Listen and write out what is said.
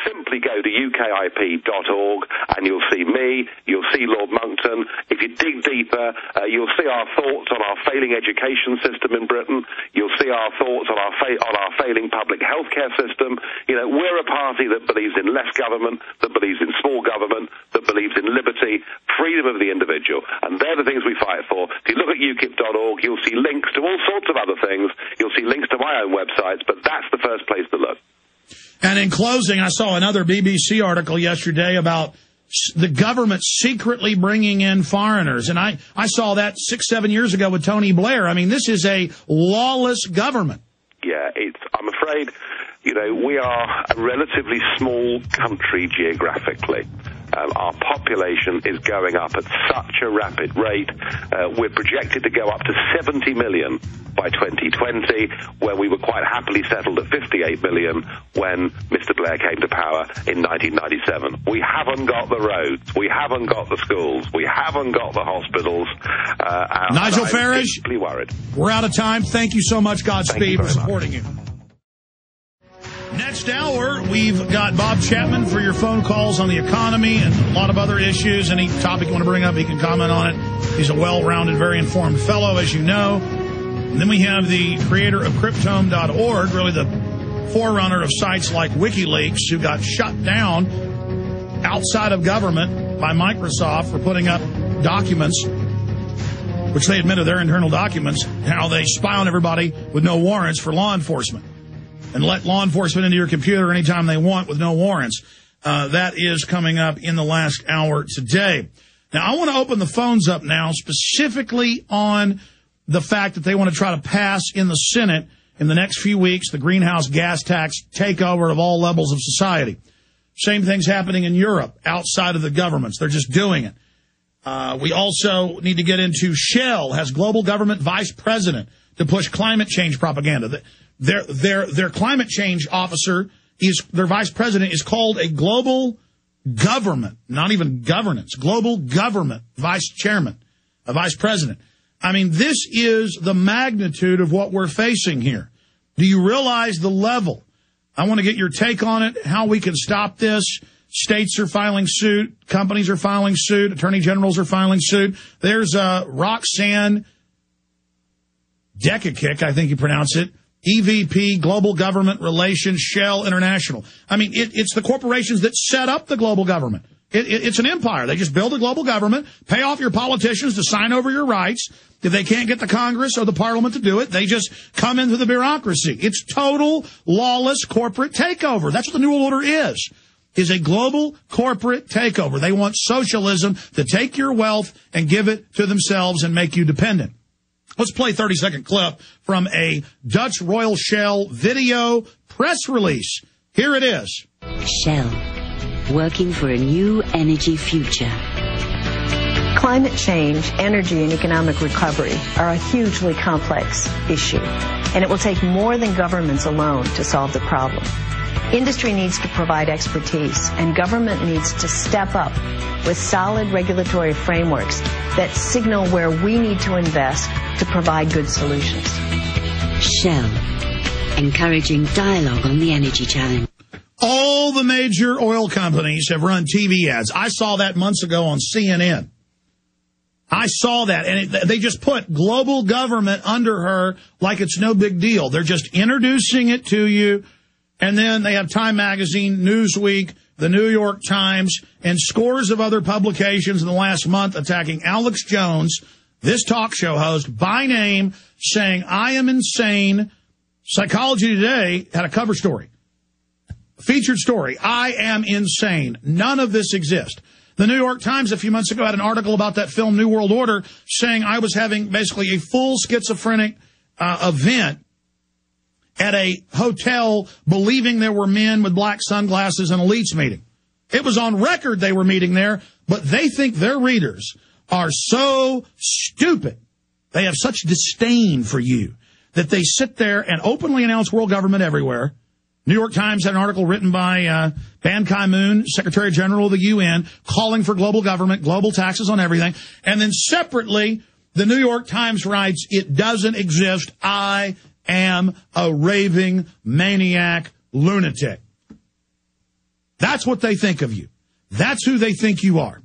Simply go to ukip.org and you'll see me, you'll see Lord Monckton. If you dig deeper, you'll see our thoughts on our failing education system in Britain. You'll see our thoughts on our failing public healthcare system. We're a party that believes in less government, that believes in small government, that believes in liberty, freedom of the individual, and they're the things we fight for. If you look at ukip.org, you'll see links to all sorts of other things. You'll see links to my own websites, but that's the first place to look. And in closing, I saw another BBC article yesterday about the government secretly bringing in foreigners. And I saw that 6-7 years ago with Tony Blair. I mean, this is a lawless government. Yeah, I'm afraid, we are a relatively small country geographically. Our population is going up at such a rapid rate. We're projected to go up to 70 million by 2020, where we were quite happily settled at 58 million when Mr. Blair came to power in 1997. We haven't got the roads. We haven't got the schools. We haven't got the hospitals. Nigel Farage, deeply worried. We're out of time. Thank you so much, Godspeed, for supporting you. Next hour, we've got Bob Chapman for your phone calls on the economy and a lot of other issues. Any topic you want to bring up, he can comment on it. He's a well-rounded, very informed fellow, as you know. And then we have the creator of Cryptome.org, really the forerunner of sites like WikiLeaks, who got shut down outside of government by Microsoft for putting up documents, which they admitted their internal documents, how they spy on everybody with no warrants for law enforcement. And let law enforcement into your computer anytime they want with no warrants. That is coming up in the last hour today. Now, I want to open the phones up now specifically on the fact that they want to try to pass in the Senate in the next few weeks the greenhouse gas tax takeover of all levels of society. Same thing's happening in Europe outside of the governments. They're just doing it. We also need to get into Shell has global government vice president to push climate change propaganda. Their climate change officer their vice president is called a global government, not even governance, global government vice chairman, a vice president. I mean, this is the magnitude of what we're facing here. Do you realize the level? I want to get your take on it, how we can stop this. States are filing suit. Companies are filing suit. Attorney generals are filing suit. There's Roxanne Dekakic, I think you pronounce it, EVP, Global Government Relations, Shell International. I mean, it's the corporations that set up the global government. It's an empire. They just build a global government, pay off your politicians to sign over your rights. If they can't get the Congress or the Parliament to do it, they just come into the bureaucracy. It's total lawless corporate takeover. That's what the New World Order is a global corporate takeover. They want socialism to take your wealth and give it to themselves and make you dependent. Let's play a 30-second clip from a Dutch Royal Shell video press release. Here it is. Shell, working for a new energy future. Climate change, energy, and economic recovery are a hugely complex issue, and it will take more than governments alone to solve the problem. Industry needs to provide expertise, and government needs to step up with solid regulatory frameworks that signal where we need to invest to provide good solutions. Shell, encouraging dialogue on the energy challenge. All the major oil companies have run TV ads. I saw that months ago on CNN. I saw that, and they just put global government under her like it's no big deal. They're just introducing it to you. And then they have Time Magazine, Newsweek, the New York Times, and scores of other publications in the last month attacking Alex Jones, this talk show host, by name, saying, I am insane. Psychology Today had a cover story, a featured story, I am insane. None of this exists. The New York Times a few months ago had an article about that film New World Order saying I was having basically a full schizophrenic event at a hotel believing there were men with black sunglasses and elites meeting. It was on record they were meeting there, but they think their readers are so stupid. They have such disdain for you that they sit there and openly announce world government everywhere. New York Times had an article written by Ban Ki-moon, Secretary General of the UN, calling for global government, global taxes on everything. And then separately, the New York Times writes, it doesn't exist. I am a raving maniac lunatic. That's what they think of you. That's who they think you are.